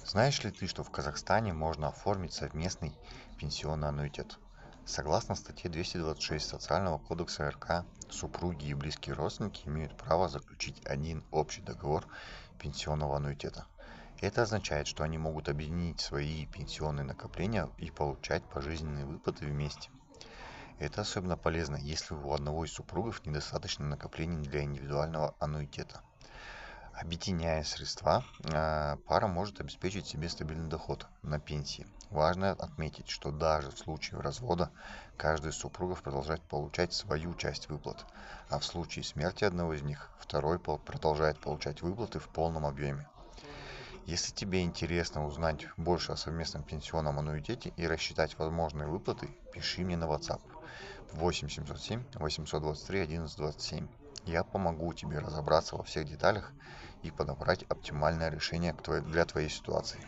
Знаешь ли ты, что в Казахстане можно оформить совместный пенсионный аннуитет? Согласно статье 226 Социального кодекса РК, супруги и близкие родственники имеют право заключить один общий договор пенсионного аннуитета. Это означает, что они могут объединить свои пенсионные накопления и получать пожизненные выплаты вместе. Это особенно полезно, если у одного из супругов недостаточно накоплений для индивидуального аннуитета. Объединяя средства, пара может обеспечить себе стабильный доход на пенсии. Важно отметить, что даже в случае развода каждый из супругов продолжает получать свою часть выплат, а в случае смерти одного из них второй продолжает получать выплаты в полном объеме. Если тебе интересно узнать больше о совместном пенсионном аннуитете и рассчитать возможные выплаты, пиши мне на WhatsApp 8 707 823 11 27. Я помогу тебе разобраться во всех деталях и подобрать оптимальное решение для твоей ситуации.